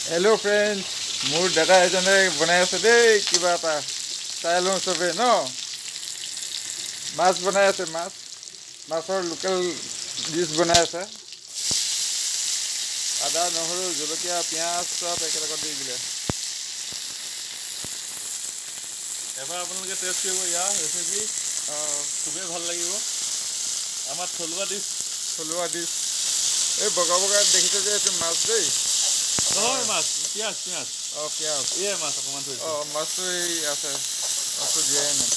Hello' friend, মোৰ দাদা এজনে বনাই আছে দেই কিবা এটা, চাই লওঁ চবেই ন। মাছ বনাই আছে, মাছৰ লোকেল ডিছ বনাই আছে। আদা, নহৰু, জলকীয়া, পিঁয়াজ চব একেলগত দি দিলে। এবাৰ আপোনালোকে টেষ্ট কৰিব ইয়াৰ ৰেচিপি, খুবেই ভাল লাগিব। আমাৰ থলুৱা ডিছ। এই বগা বগা দেখিছে যে এইটো মাছ দেই। নহয় মাছ, পিঁয়াজ। পিঁয়াজ। এয়াই মাছ অকণমান থৈছোঁ। মাছটো এই আছে, মাছটো দিয়াই নাই।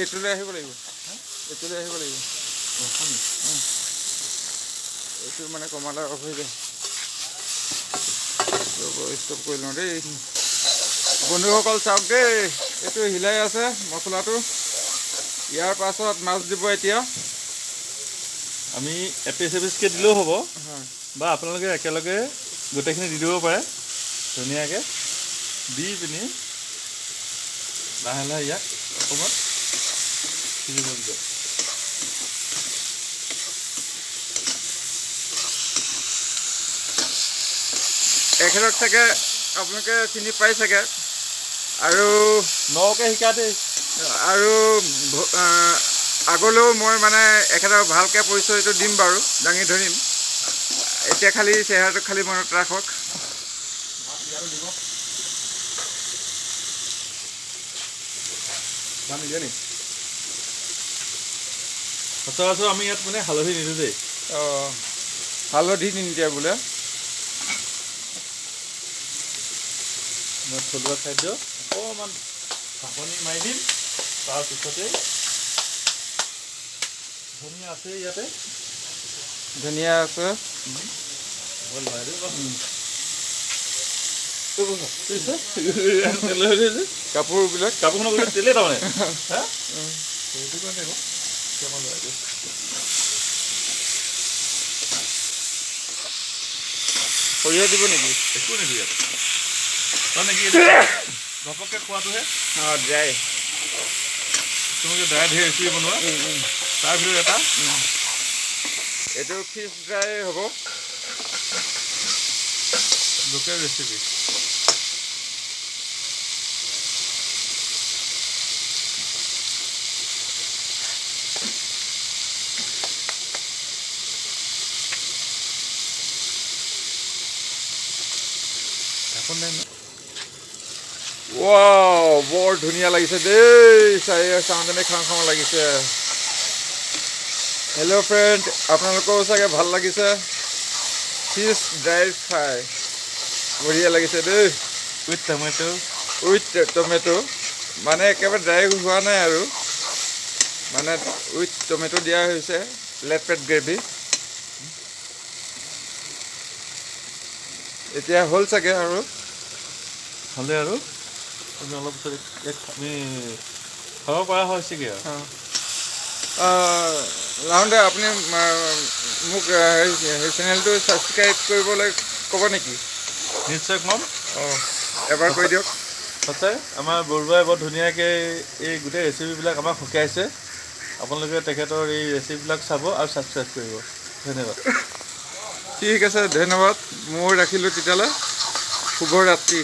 এইটোলৈ আহিব লাগিব, এইটো মানে কমালে অফ হৈ যায়। ষ্টপ কৰি লওঁ দেই। বন্ধুসকল চাওক দেই, এইটো হিলাই আছে মছলাটো। ইয়াৰ পাছত মাছ দিব এতিয়া। আমি এপিচকৈ দিলেও হ'ব, বা আপোনালোকে একেলগে গোটেইখিনি দি দিব পাৰে। ধুনীয়াকৈ দি পিনি লাহে লাহে ইয়াক অকণমান সিজিব দিব। এখেতক চাগে আপোনালোকে চিনি পাই চাগে, আৰু নকে শিকা দেই। আৰু আগলৈও মই মানে এখেতক ভালকৈ পৰিচয়টো দিম বাৰু, দাঙি ধৰিম। এতিয়া খালি চেহেৰাটো খালি মনত ৰাখক। সচৰাচৰ আমি ইয়াত মানে হালধি নিদিওঁ দেই। হালধি নিদিয়ে বোলে। মই থলুৱা খাদ্য অকণমান ঢাকনি মাৰি দিম। তাৰপিছতে ধনিয়া আছে ইয়াতে, ধনিয়া আছে। কাপোৰবিলাক কাপোৰখনৰ গোটেই তেলেই তাৰমানে সেইটো কাৰণে সৰিয়হ দিব নেকি? একো নিদিওঁ ইয়াত, তাৰমানে কি ঘপককৈ খোৱাটোহে। ড্ৰাই। তোমালোকে ড্ৰাই ধেৰ ৰেচিপি বনোৱা, তাৰ ভিতৰত এটা এইটো ফিছ ড্ৰাই হ'ব, লোকেল ৰেচিপি। বৰ ধুনীয়া লাগিছে দেই, চাওঁতেনে খাওঁ লাগিছে। হেল্ল' ফ্ৰেণ্ড, আপোনালোকেও চাগে ভাল লাগিছে। ফিছ ড্ৰাই ফ্ৰাই বঢ়িয়া লাগিছে দেই। উইথ টমেটো, মানে একেবাৰে ড্ৰাই হোৱা নাই আৰু, মানে উইথ টমেটো দিয়া হৈছে, লেট পেট গ্ৰেভি। এতিয়া হ'ল চাগে আৰু হ'লে আৰু তুমি অলপ পিছত আমি খাব পৰা হৈছেগৈ আৰু। লাহন দা, আপুনি মোক সেই চেনেলটো ছাবস্ক্ৰাইব কৰিবলৈ ক'ব নেকি? নিশ্চয় ক'ম। এবাৰ কৈ দিয়ক। সঁচাই আমাৰ বৰুৱাই বৰ ধুনীয়াকৈ এই গোটেই ৰেচিপিবিলাক আমাক শিকাইছে। আপোনালোকে তেখেতৰ এই ৰেচিপিবিলাক চাব আৰু ছাবস্ক্ৰাইব কৰিব। ধন্যবাদ। ঠিক আছে, ধন্যবাদ। মই ৰাখিলোঁ তেতিয়ালৈ। শুভৰাত্ৰি।